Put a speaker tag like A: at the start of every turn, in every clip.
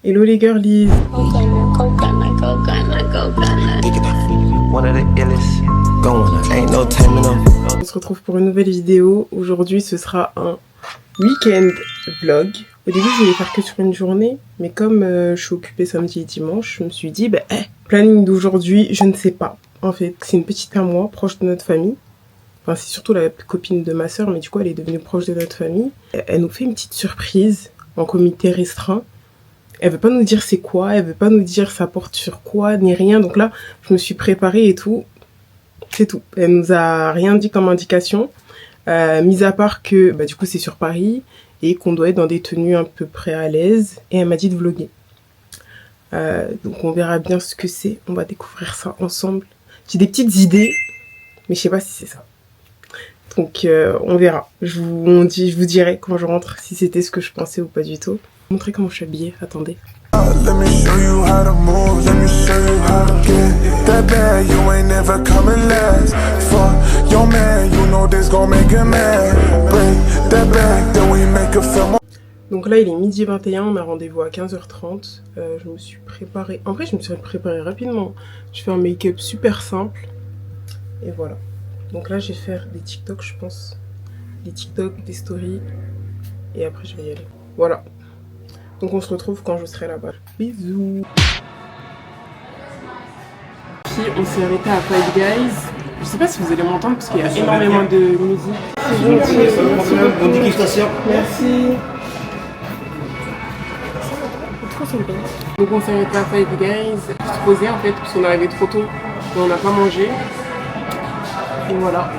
A: Hello les girlies. On se retrouve pour une nouvelle vidéo. Aujourd'hui ce sera un week-end vlog. Au début je voulais faire que sur une journée, mais comme je suis occupée samedi et dimanche, je me suis dit planning d'aujourd'hui, je ne sais pas. En fait, c'est une petite à moi, proche de notre famille. Enfin, c'est surtout la copine de ma soeur, mais du coup elle est devenue proche de notre famille. Elle nous fait une petite surprise en comité restreint. Elle veut pas nous dire c'est quoi, elle veut pas nous dire ça porte sur quoi, ni rien. Donc là, je me suis préparée et tout. C'est tout. Elle nous a rien dit comme indication. Mis à part que du coup c'est sur Paris et qu'on doit être dans des tenues à peu près à l'aise. Et elle m'a dit de vlogger. Donc on verra bien ce que c'est. On va découvrir ça ensemble. J'ai des petites idées, mais je sais pas si c'est ça. Donc on verra. Je vous dirai quand je rentre si c'était ce que je pensais ou pas du tout. Je vais vous montrer comment je suis habillée. Attendez. Donc là il est midi 21, on a rendez-vous à 15h30. Je me suis préparée. En vrai je me suis préparée rapidement. Je fais un make-up super simple. Et voilà. Donc là, je vais faire des TikTok, je pense. Des TikTok, des stories. Et après, je vais y aller. Voilà. Donc on se retrouve quand je serai là-bas. Bisous. Puis on s'est arrêté à Five Guys. Je sais pas si vous allez m'entendre parce qu'il y a énormément de musique. C'est gentil. Merci. Trop sympa. Donc on s'est arrêté à Five Guys. On se posait en fait parce qu'on est arrivé trop tôt. Et on n'a pas mangé. Et voilà.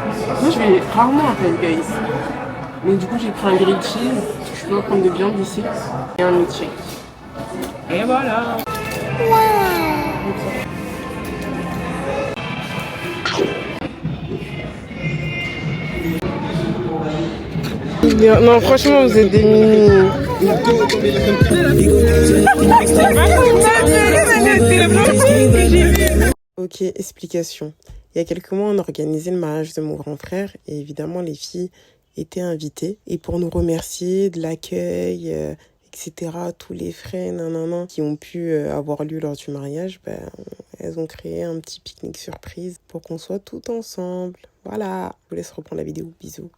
A: Moi je vais rarement à Five Guys. Mais du coup j'ai pris un grilled cheese. Je peux prendre de viande ici. Et un milkshake. Et voilà. Non franchement vous êtes des mini. Ok, explication. Il y a quelques mois, on organisait le mariage de mon grand frère et évidemment, les filles étaient invitées. Et pour nous remercier de l'accueil, etc., tous les frais qui ont pu avoir lieu lors du mariage, elles ont créé un petit pique-nique surprise pour qu'on soit tous ensemble. Voilà, je vous laisse reprendre la vidéo. Bisous.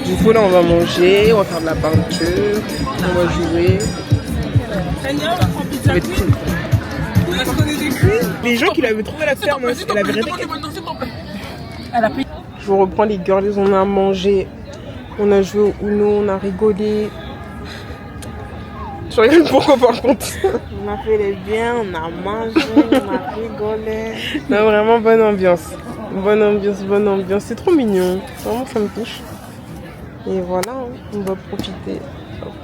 A: Du coup là on va manger, on va faire de la peinture, on va jouer. Ça va être cool. Les gens qui l'avaient trouvé la ferme, elle avait rêvé. Je vous reprends les girlies, on a mangé, on a joué au Uno, on a rigolé. Je regarde pourquoi par contre.
B: On a fait les biens, on a mangé, on a rigolé.
A: Non vraiment bonne ambiance. Bonne ambiance, c'est trop mignon. Vraiment ça me touche. Et voilà, on va profiter.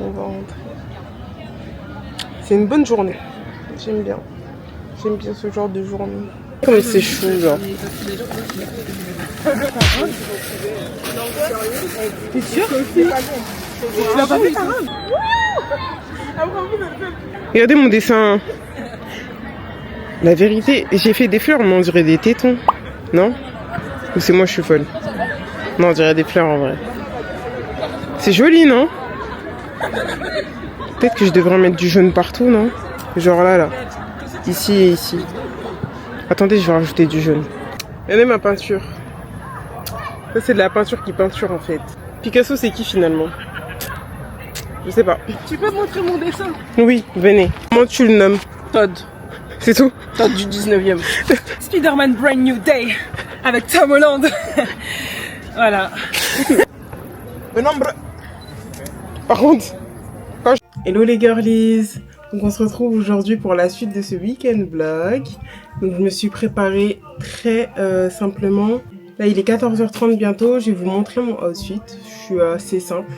A: On va rentrer. C'est une bonne journée. J'aime bien ce genre de journée. Comme c'est chou, genre. T'es sûr? Tu l'as pas vu ta robe? Regardez mon dessin. La vérité, j'ai fait des fleurs, mais on dirait des tétons. Non? Ou c'est moi je suis folle? Non, on dirait des fleurs en vrai. C'est joli, non? Peut-être que je devrais mettre du jaune partout, non? Genre là. Ici et ici. Attendez, je vais rajouter du jaune. Regardez ma peinture. Ça, c'est de la peinture qui peinture, en fait. Picasso, c'est qui, finalement? Je sais pas.
B: Tu peux montrer mon dessin?
A: Oui, venez. Comment tu le nommes?
B: Todd.
A: C'est tout?
B: Todd du 19e. Spider-Man Brand New Day. Avec Tom Holland. Voilà.
A: Le nombre. Par contre, Hello les girlies. Donc on se retrouve aujourd'hui pour la suite de ce week-end vlog. Donc je me suis préparée très simplement. Là il est 14h30 bientôt. Je vais vous montrer mon outfit. Je suis assez simple.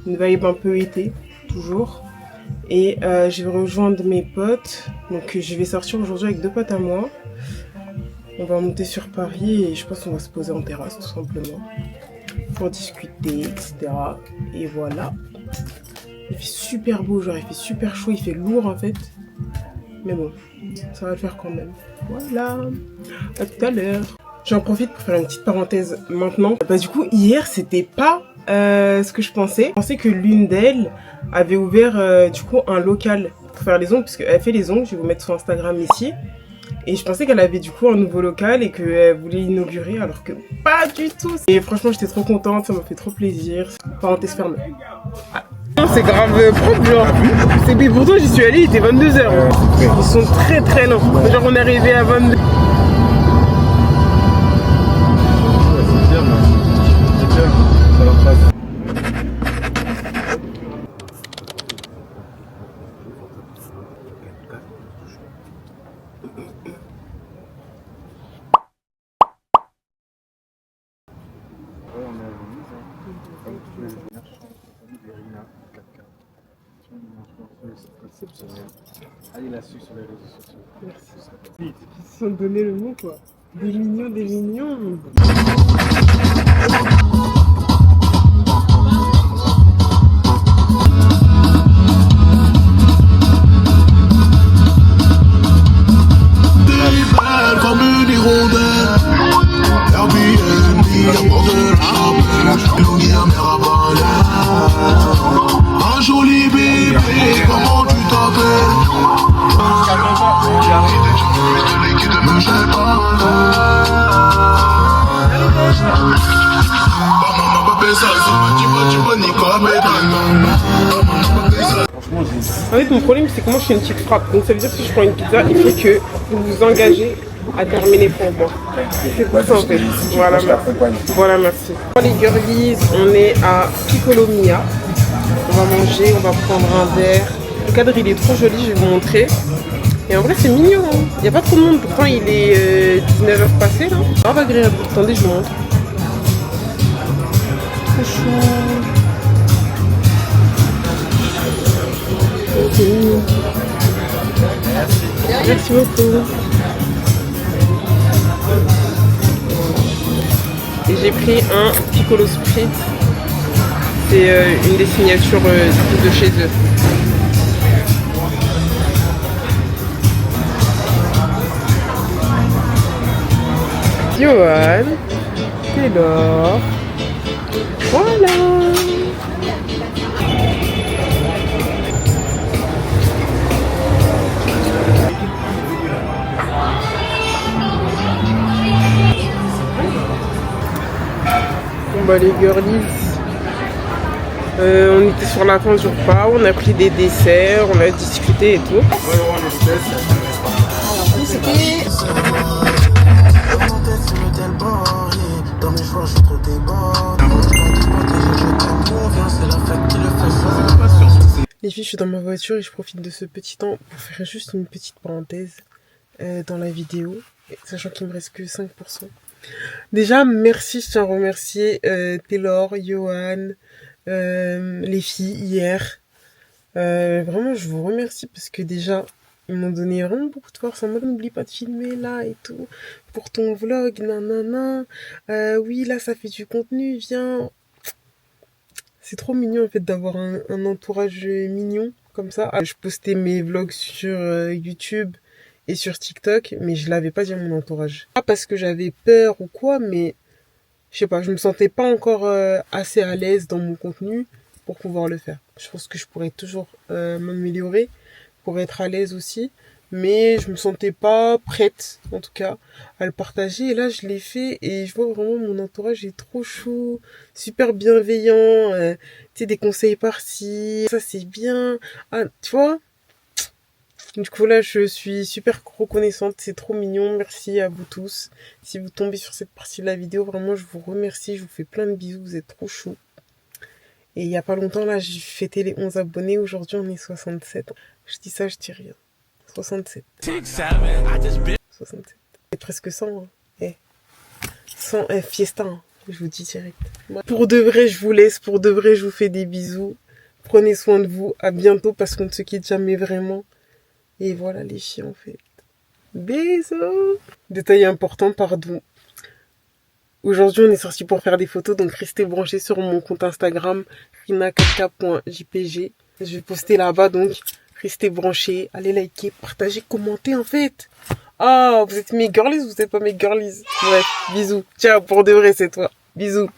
A: Une vibe un peu été, toujours. Et je vais rejoindre mes potes. Donc je vais sortir aujourd'hui avec 2 potes à moi. On va monter sur Paris et je pense qu'on va se poser en terrasse tout simplement. Pour discuter, etc. Et voilà. Il fait super beau, genre il fait super chaud, il fait lourd en fait. Mais bon, ça va le faire quand même. Voilà, à tout à l'heure. J'en profite pour faire une petite parenthèse maintenant. Bah du coup, hier, c'était pas ce que je pensais. Je pensais que l'une d'elles avait ouvert du coup un local pour faire les ongles, parce qu'elle fait les ongles, je vais vous mettre son Instagram ici. Et je pensais qu'elle avait du coup un nouveau local et qu'elle voulait l'inaugurer, alors que pas du tout. Et franchement, j'étais trop contente, ça m'a fait trop plaisir. Parenthèse fermée. Ah. C'est grave propre, genre. C'est bien, pourtant j'y suis allée, il était 22h. Ils sont très très lents. Genre on est arrivé à 22h.
C: Allez là-dessus sur les réseaux sociaux.
A: Merci. Ils se sont donné le mot quoi. Des mignons, des mignons.
D: Comme une hirondelle, Airbnb, à bord de la plage, Louis à Mirabal. Un joli bébé, comment tu t'appelles? Qui te me jette pas.
A: En fait, mon problème, c'est que moi, je fais une petite frappe. Donc, ça veut dire que si je prends une pizza, il faut que vous vous engagez à terminer pour moi. C'est pour ça, en fait. Voilà, merci. Voilà, merci. Les girlies, on est à Piccolo Mia. On va manger, on va prendre un verre. Le cadre, il est trop joli, je vais vous montrer. Et en vrai, c'est mignon. Hein. Il n'y a pas trop de monde. Pourtant, il est 19h passé, là. Grave agréable. Attendez, je vous montre. Trop chou. C'est mignon. Merci beaucoup. Et j'ai pris un Piccolo Spritz. C'est une des signatures de chez eux. Johan, Taylor. Voilà. Bon bah les girlies, on était sur la fin du repas, on a pris des desserts, on a discuté et tout. Les filles, je suis dans ma voiture et je profite de ce petit temps pour faire juste une petite parenthèse dans la vidéo, sachant qu'il me reste que 5%. Déjà, merci, je tiens à remercier Taylor, Johan, les filles hier. Vraiment, je vous remercie parce que déjà, ils m'ont donné vraiment beaucoup de force. En mode, n'oublie pas de filmer là et tout. Pour ton vlog, nanana. Oui, là, ça fait du contenu, viens. C'est trop mignon en fait d'avoir un entourage mignon comme ça. Je postais mes vlogs sur YouTube et sur TikTok, mais je l'avais pas dit à mon entourage. Pas parce que j'avais peur ou quoi, mais je sais pas, je me sentais pas encore assez à l'aise dans mon contenu pour pouvoir le faire. Je pense que je pourrais toujours m'améliorer pour être à l'aise aussi, mais je me sentais pas prête, en tout cas, à le partager. Et là, je l'ai fait et je vois vraiment mon entourage est trop chou, super bienveillant, tu sais, des conseils par-ci, ça c'est bien. Ah, tu vois? Du coup là, je suis super reconnaissante, c'est trop mignon, merci à vous tous. Si vous tombez sur cette partie de la vidéo, vraiment je vous remercie, je vous fais plein de bisous, vous êtes trop chou. Et il y a pas longtemps là, j'ai fêté les 11 abonnés, aujourd'hui on est 67. Je dis ça, je dis rien. 67. 67. C'est presque 100. Hein. 100, fiesta, hein. Je vous dis direct. Pour de vrai, je vous laisse, pour de vrai, je vous fais des bisous. Prenez soin de vous, à bientôt parce qu'on ne se quitte jamais vraiment. Et voilà les filles en fait. Bisous. Détail important, pardon. Aujourd'hui on est sorti pour faire des photos, donc restez branchés sur mon compte Instagram, rina4k.jpg. Je vais poster là-bas, donc restez branchés, allez liker, partager, commenter en fait. Oh, vous êtes mes girlies ou vous êtes pas mes girlies? Bref, bisous. Ciao, pour de vrai, c'est toi. Bisous.